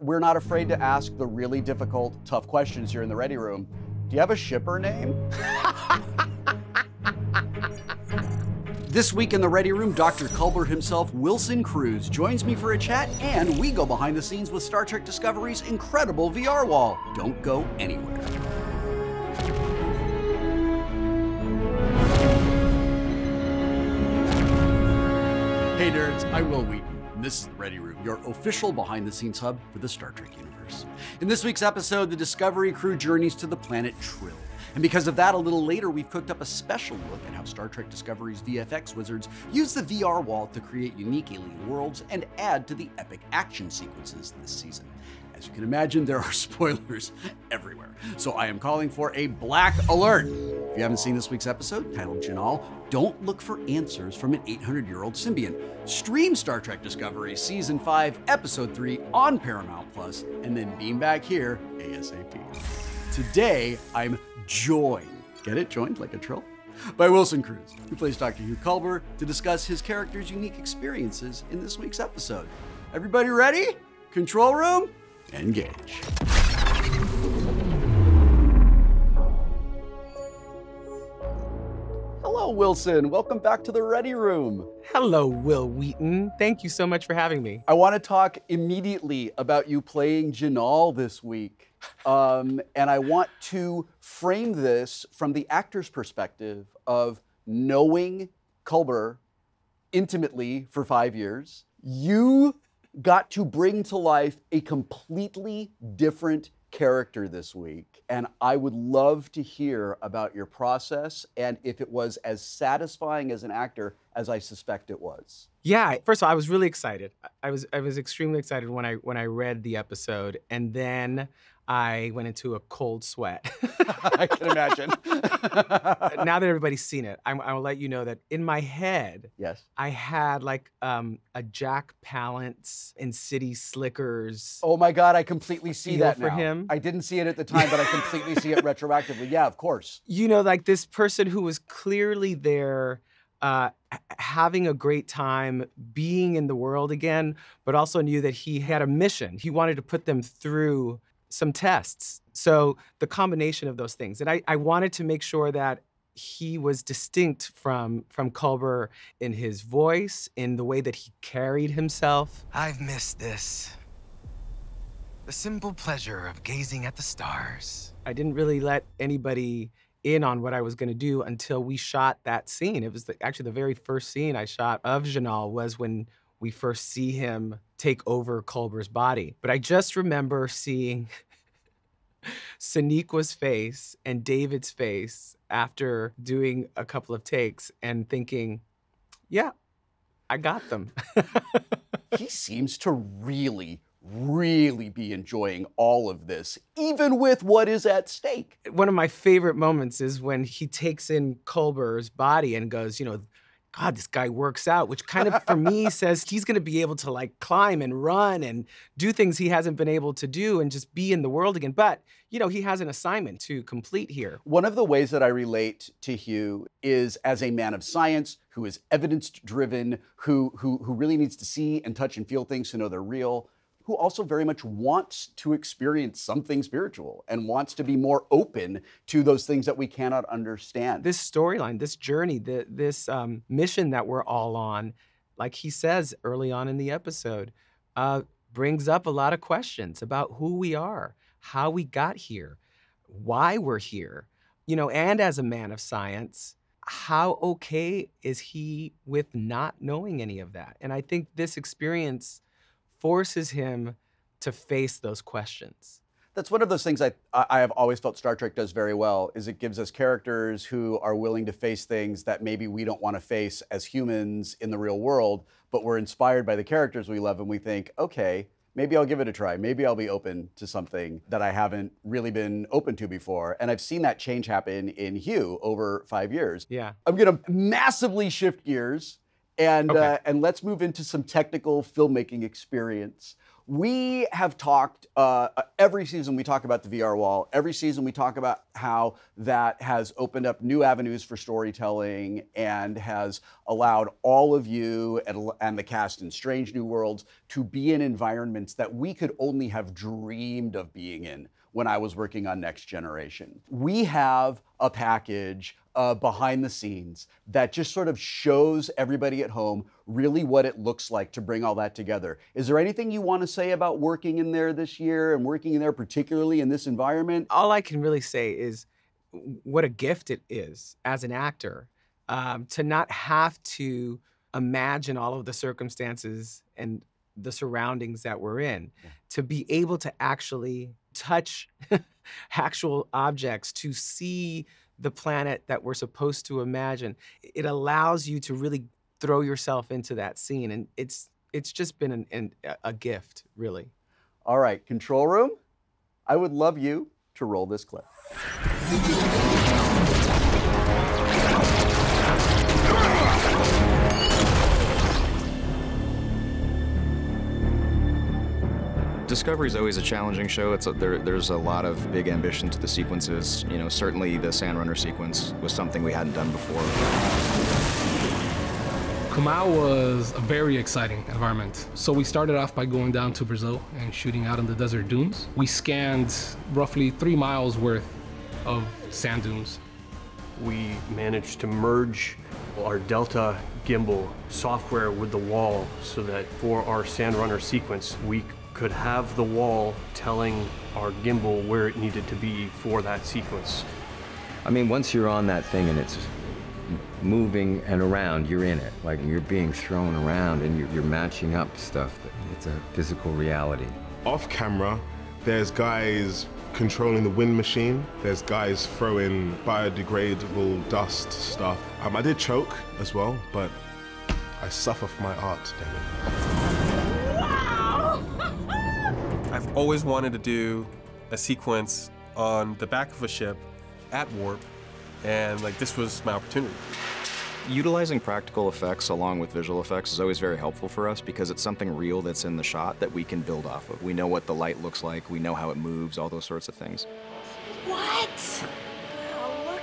we're not afraid to ask the really difficult, tough questions here in the Ready Room. Do you have a shipper name? This week in the Ready Room, Dr. Culber himself, Wilson Cruz, joins me for a chat, and we go behind the scenes with Star Trek Discovery's incredible VR wall. Don't go anywhere. Hey nerds, I'm Will Wheaton, and this is the Ready Room, your official behind-the-scenes hub for the Star Trek universe. In this week's episode, the Discovery crew journeys to the planet Trill. And because of that, a little later, we've cooked up a special look at how Star Trek Discovery's VFX wizards use the VR wall to create unique alien worlds and add to the epic action sequences this season. As you can imagine, there are spoilers everywhere. So I am calling for a black alert. If you haven't seen this week's episode, titled Janal, don't look for answers from an 800-year-old symbiont. Stream Star Trek Discovery Season 5, Episode 3 on Paramount Plus, and then beam back here ASAP. Today, I'm joined, get it? Joined like a trill? By Wilson Cruz, who plays Dr. Hugh Culber, to discuss his character's unique experiences in this week's episode. Everybody ready? Control room? Engage. Hello, Wilson. Welcome back to the Ready Room. Hello, Will Wheaton. Thank you so much for having me. I want to talk immediately about you playing Janal this week. And I want to frame this from the actor's perspective of knowing Culber intimately for 5 years. You got to bring to life a completely different character this week. And I would love to hear about your process and if it was as satisfying as an actor as I suspect it was. Yeah, first of all, I was really excited. I was extremely excited when I read the episode, and then I went into a cold sweat. I can imagine. Now that everybody's seen it, I will let you know that in my head, yes, I had like a Jack Palance in City Slickers. Oh my God, I completely see that for now. him. I didn't see it at the time, but I completely see it retroactively. Yeah, of course. You know, like this person who was clearly there, having a great time, being in the world again, but also knew that he had a mission. He wanted to put them through some tests. So the combination of those things. And I wanted to make sure that he was distinct from Culber in his voice, in the way that he carried himself. I've missed this. The simple pleasure of gazing at the stars. I didn't really let anybody in on what I was gonna do until we shot that scene. It was actually the very first scene I shot of Janal was when we first see him take over Culber's body. But I just remember seeing Soneqa's face and David's face after doing a couple of takes and thinking, yeah, I got them. He seems to really be enjoying all of this, even with what is at stake. One of my favorite moments is when he takes in Culber's body and goes, you know, God, this guy works out, which kind of, for me, says he's gonna be able to like climb and run and do things he hasn't been able to do and just be in the world again. But, you know, he has an assignment to complete here. One of the ways that I relate to Hugh is as a man of science who is evidence-driven, who really needs to see and touch and feel things to know they're real, who also very much wants to experience something spiritual and wants to be more open to those things that we cannot understand. This storyline, this journey, this mission that we're all on, like he says early on in the episode, brings up a lot of questions about who we are, how we got here, why we're here. You know, and as a man of science, how okay is he with not knowing any of that? And I think this experience forces him to face those questions. That's one of those things I have always felt Star Trek does very well, is it gives us characters who are willing to face things that maybe we don't want to face as humans in the real world, but we're inspired by the characters we love and we think, okay, maybe I'll give it a try. Maybe I'll be open to something that I haven't really been open to before. And I've seen that change happen in Hugh over 5 years. Yeah. I'm gonna massively shift gears and, Okay. and let's move into some technical filmmaking experience. We have talked, every season we talk about the VR wall. Every season we talk about how that has opened up new avenues for storytelling and has allowed all of you and the cast in Strange New Worlds to be in environments that we could only have dreamed of being in when I was working on Next Generation. We have a package behind the scenes that just sort of shows everybody at home really what it looks like to bring all that together. Is there anything you want to say about working in there this year and working in there particularly in this environment? All I can really say is what a gift it is as an actor to not have to imagine all of the circumstances and the surroundings that we're in, to be able to actually touch actual objects, to see the planet that we're supposed to imagine. It allows you to really throw yourself into that scene, and it's just been a gift, really. All right, control room, I would love you to roll this clip. Discovery is always a challenging show. There's a lot of big ambition to the sequences. You know, certainly the Sandrunner sequence was something we hadn't done before. Kamau was a very exciting environment. So we started off by going down to Brazil and shooting out in the desert dunes. We scanned roughly 3 miles worth of sand dunes. We managed to merge our Delta gimbal software with the wall so that for our Sandrunner sequence, we could have the wall telling our gimbal where it needed to be for that sequence. I mean, once you're on that thing and it's moving and around, you're in it. Like, you're being thrown around and you're matching up stuff. It's a physical reality. Off camera, there's guys controlling the wind machine. There's guys throwing biodegradable dust stuff. I did choke as well, but I suffer for my art, damn it. I've always wanted to do a sequence on the back of a ship at warp, and like this was my opportunity. Utilizing practical effects along with visual effects is always very helpful for us because it's something real that's in the shot that we can build off of. We know what the light looks like, we know how it moves, all those sorts of things. What? Oh, look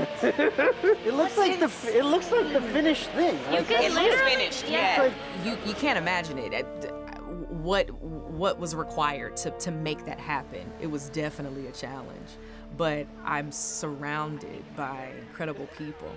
at that. It looks like the finished thing. Like, it looks finished, yeah. Like, you can't imagine it. What was required to make that happen. It was definitely a challenge, but I'm surrounded by incredible people.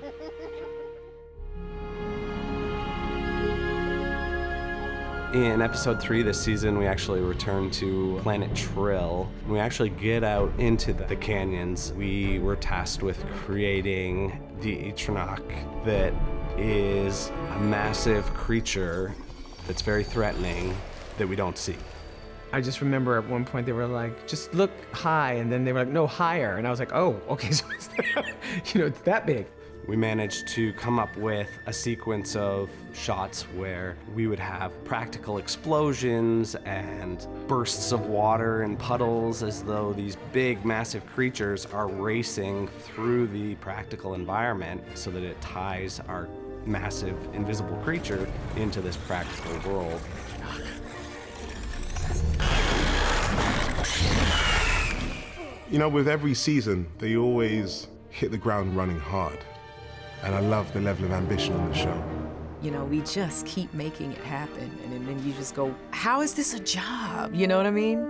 In episode 3 this season, we actually return to planet Trill. We actually get out into the canyons. We were tasked with creating the Etranach that is a massive creature that's very threatening that we don't see. I just remember at one point they were like, just look high, and then they were like, no, higher. And I was like, oh, okay, so it's it's that big. We managed to come up with a sequence of shots where we would have practical explosions and bursts of water and puddles as though these big, massive creatures are racing through the practical environment so that it ties our massive, invisible creature into this practical world. You know, with every season, they always hit the ground running hard. And I love the level of ambition on the show. You know, we just keep making it happen. And then you just go, how is this a job? You know what I mean?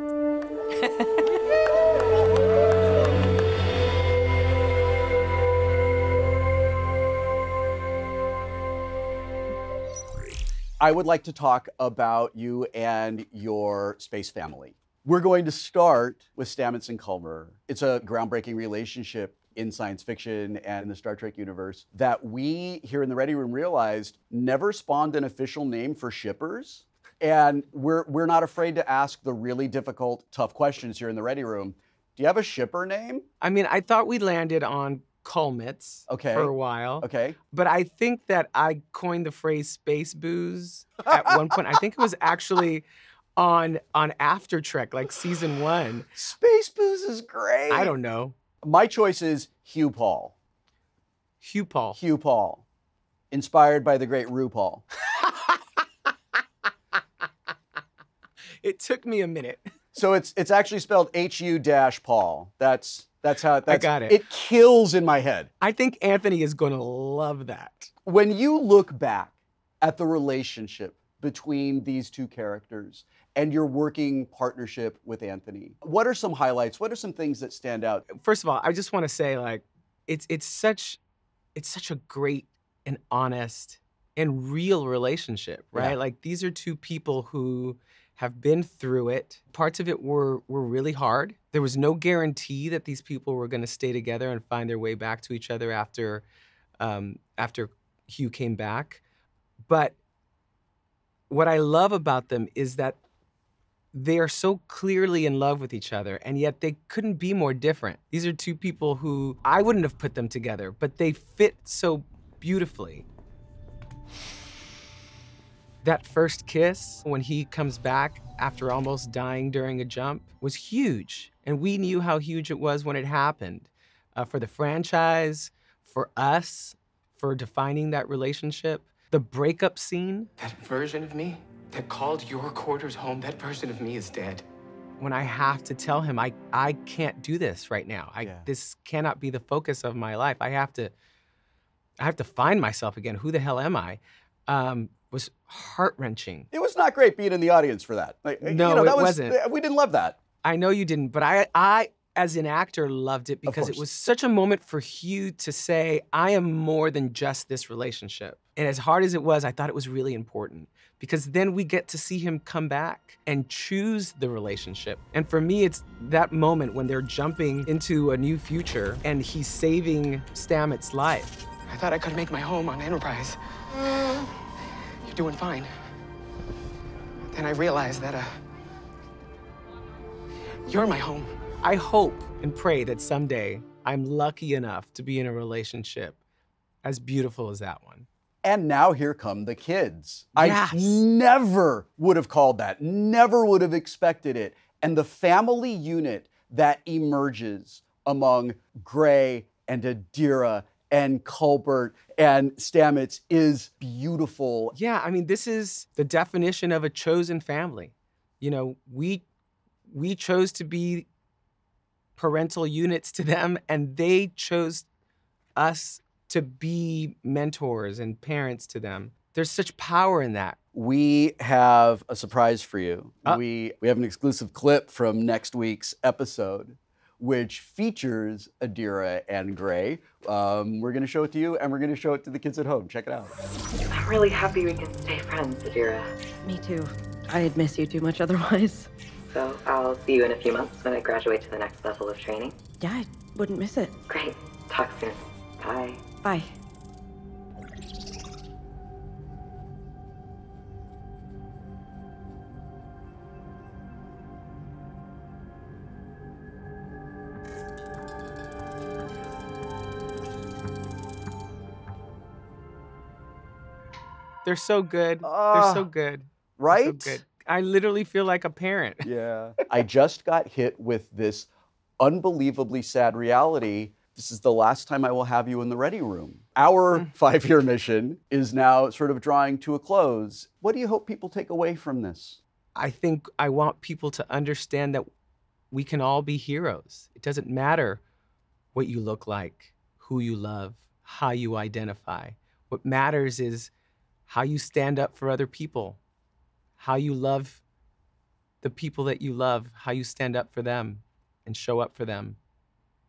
I would like to talk about you and your space family. We're going to start with Stamets and Culmer. It's a groundbreaking relationship in science fiction and in the Star Trek universe that we here in the Ready Room realized never spawned an official name for shippers. And we're not afraid to ask the really difficult, tough questions here in the Ready Room. Do you have a shipper name? I mean, I thought we landed on Culmets for a while. Okay. But I think that I coined the phrase space booze at one point. I think it was actually on After Trek, like season 1. Space booze is great. I don't know. My choice is Hugh Paul. Hugh Paul. Hugh Paul. Inspired by the great RuPaul. It took me a minute. So it's actually spelled HU-Paul. That's how I got it. It kills in my head. I think Anthony is going to love that. When you look back at the relationship between these two characters and your working partnership with Anthony, what are some highlights? What are some things that stand out? First of all, I just want to say, like, it's such a great and honest and real relationship, right? Yeah. Like, these are two people who have been through it. Parts of it were really hard. There was no guarantee that these people were going to stay together and find their way back to each other after Hugh came back. But what I love about them is that they are so clearly in love with each other, and yet they couldn't be more different. These are two people who I wouldn't have put them together, but they fit so beautifully. That first kiss, when he comes back after almost dying during a jump, was huge. And we knew how huge it was when it happened. For the franchise, for us, for defining that relationship. The breakup scene. That version of me that called your quarters home, that version of me is dead. When I have to tell him, I can't do this right now. This cannot be the focus of my life. I have to find myself again. Who the hell am I? Was heart-wrenching. It was not great being in the audience for that. Like, No, it wasn't. We didn't love that. I know you didn't, but I, as an actor, loved it because it was such a moment for Hugh to say, I am more than just this relationship. And as hard as it was, I thought it was really important because then we get to see him come back and choose the relationship. And for me, it's that moment when they're jumping into a new future and he's saving Stamets' life. I thought I could make my home on Enterprise. You're doing fine. Then I realized that, you're my home. I hope and pray that someday I'm lucky enough to be in a relationship as beautiful as that one. And now here come the kids. Yes. I never would have called that, never would have expected it. And the family unit that emerges among Gray and Adira and Culbert and Stamets is beautiful. Yeah, I mean, this is the definition of a chosen family. You know, we chose to be parental units to them, and they chose us to be mentors and parents to them. There's such power in that. We have a surprise for you. We have an exclusive clip from next week's episode, which features Adira and Gray. We're gonna show it to you, and we're gonna show it to the kids at home. Check it out. I'm really happy we can stay friends, Adira. Me too. I'd miss you too much otherwise. So I'll see you in a few months when I graduate to the next level of training. Yeah, I wouldn't miss it. Great. Talk soon. Bye. Bye. They're so good. They're so good. Right? They're so good. I literally feel like a parent. Yeah. I just got hit with this unbelievably sad reality. This is the last time I will have you in the ready room. Our 5-year mission is now sort of drawing to a close. What do you hope people take away from this? I think I want people to understand that we can all be heroes. It doesn't matter what you look like, who you love, how you identify. What matters is how you stand up for other people, how you love the people that you love, how you stand up for them and show up for them.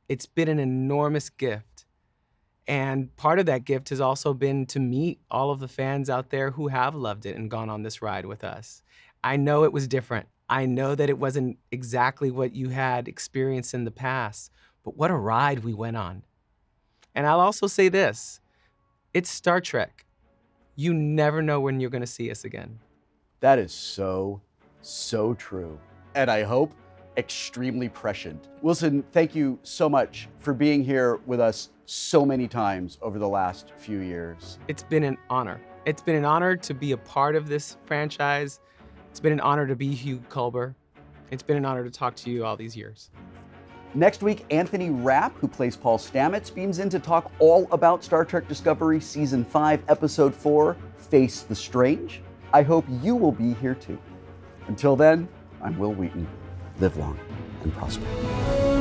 It's been an enormous gift. And part of that gift has also been to meet all of the fans out there who have loved it and gone on this ride with us. I know it was different. I know that it wasn't exactly what you had experienced in the past, but what a ride we went on. And I'll also say this, it's Star Trek. You never know when you're gonna see us again. That is so, so true. And I hope extremely prescient. Wilson, thank you so much for being here with us so many times over the last few years. It's been an honor. It's been an honor to be a part of this franchise. It's been an honor to be Hugh Culber. It's been an honor to talk to you all these years. Next week, Anthony Rapp, who plays Paul Stamets, beams in to talk all about Star Trek Discovery Season 5, Episode 4, Face the Strange. I hope you will be here too. Until then, I'm Will Wheaton. Live long and prosper.